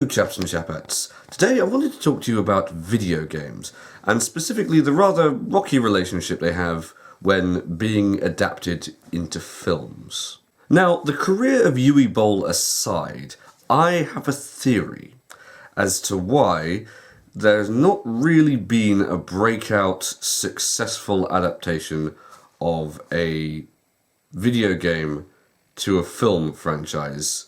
Chaps and chapettes. Today I wanted to talk to you about video games, and specifically the rather rocky relationship they have when being adapted into films. Now, the career of Uwe Boll aside, I have a theory as to why there's not really been a breakout successful adaptation of a video game to a film franchise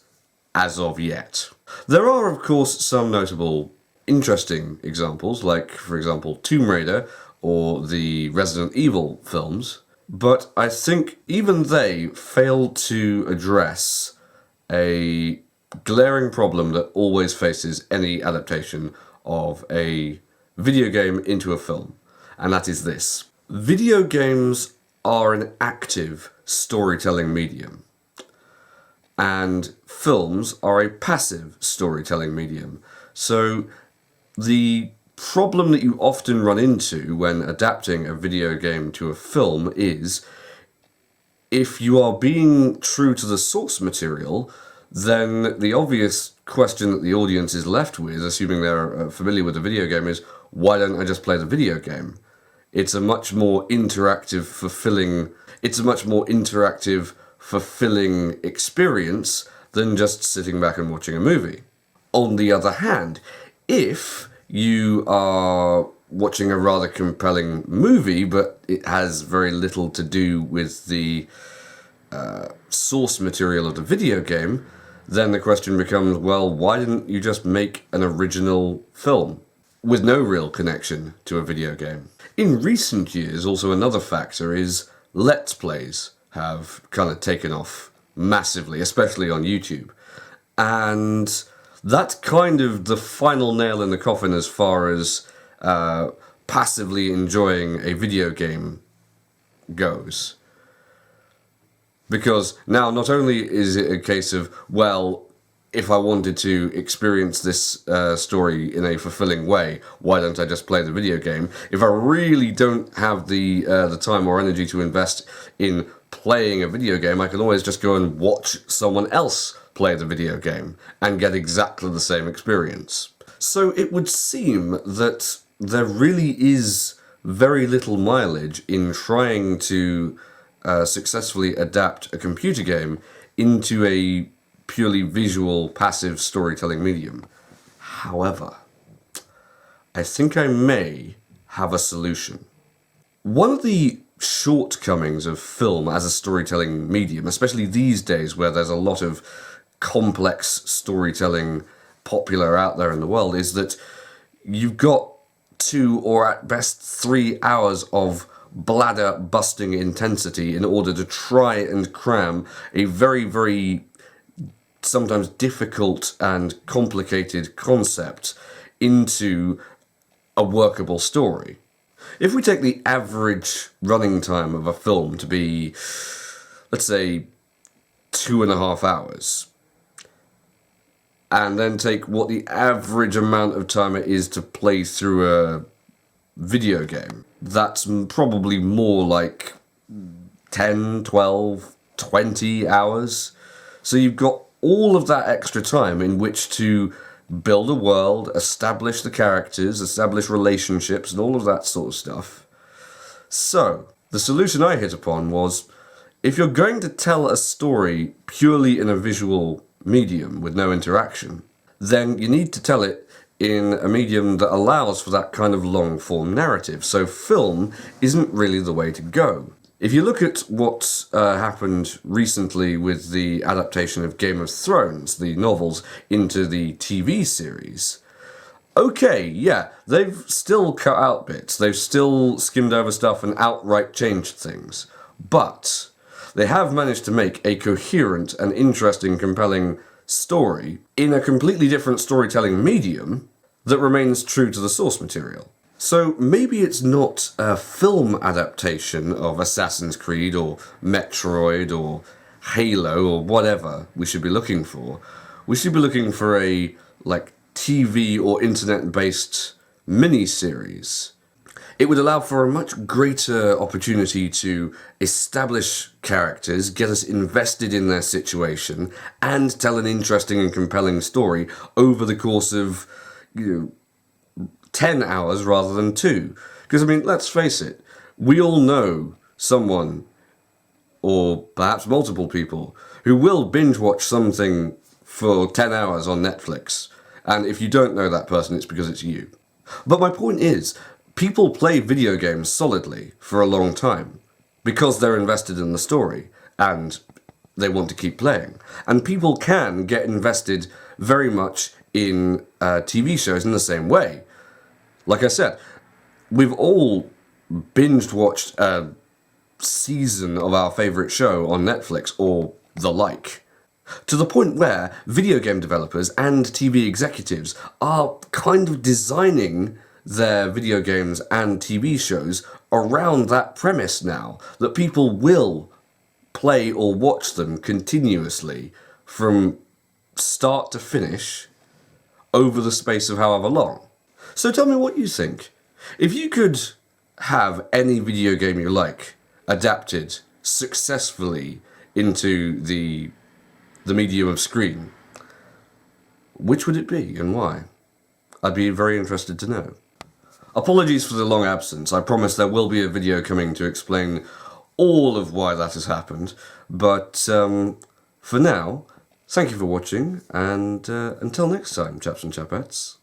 as of yet. There are, of course, some notable, interesting examples, like, for example, Tomb Raider or the Resident Evil films, but I think even they failed to address a glaring problem that always faces any adaptation of a video game into a film, and that is this. Video games are an active storytelling medium, and films are a passive storytelling medium. So the problem that you often run into when adapting a video game to a film is, if you are being true to the source material, then the obvious question that the audience is left with, assuming they're familiar with the video game, is, why don't I just play the video game? It's a much more interactive, fulfilling experience than just sitting back and watching a movie. On the other hand, if you are watching a rather compelling movie, but it has very little to do with the source material of the video game, then the question becomes, well, why didn't you just make an original film with no real connection to a video game? In recent years, also another factor is Let's Plays have kind of taken off massively, especially on YouTube. And that's kind of the final nail in the coffin as far as passively enjoying a video game goes. Because now not only is it a case of, well, if I wanted to experience this story in a fulfilling way, why don't I just play the video game? If I really don't have the time or energy to invest in playing a video game, I can always just go and watch someone else play the video game and get exactly the same experience. So it would seem that there really is very little mileage in trying to successfully adapt a computer game into a purely visual, passive storytelling medium. However, I think I may have a solution. One of the shortcomings of film as a storytelling medium, especially these days where there's a lot of complex storytelling popular out there in the world, is that you've got 2 or at best 3 hours of bladder-busting intensity in order to try and cram a very, very sometimes difficult and complicated concept into a workable story. If we take the average running time of a film to be, let's say, 2.5 hours, and then take what the average amount of time it is to play through a video game, that's probably more like 10, 12, 20 hours. So you've got all of that extra time in which to build a world, establish the characters, establish relationships, and all of that sort of stuff. So, the solution I hit upon was, if you're going to tell a story purely in a visual medium with no interaction, then you need to tell it in a medium that allows for that kind of long-form narrative. So film isn't really the way to go. If you look at what happened recently with the adaptation of Game of Thrones, the novels, into the TV series, okay, yeah, they've still cut out bits, they've still skimmed over stuff and outright changed things, but they have managed to make a coherent and interesting, compelling story in a completely different storytelling medium that remains true to the source material. So maybe it's not a film adaptation of Assassin's Creed or Metroid or Halo or whatever we should be looking for. We should be looking for a TV or internet-based mini-series It would allow for a much greater opportunity to establish characters, get us invested in their situation, and tell an interesting and compelling story over the course of, 10 hours rather than 2. Because, I mean, let's face it, we all know someone, or perhaps multiple people, who will binge watch something for 10 hours on Netflix. And if you don't know that person, it's because it's you. But my point is, people play video games solidly for a long time because they're invested in the story and they want to keep playing. And people can get invested very much in TV shows in the same way. Like I said, we've all binged watched a season of our favourite show on Netflix or the like, to the point where video game developers and TV executives are kind of designing their video games and TV shows around that premise now, that people will play or watch them continuously from start to finish over the space of however long. So tell me what you think. If you could have any video game you like adapted successfully into the medium of screen, which would it be and why? I'd be very interested to know. Apologies for the long absence. I promise there will be a video coming to explain all of why that has happened. But for now, thank you for watching, and until next time, chaps and chapettes.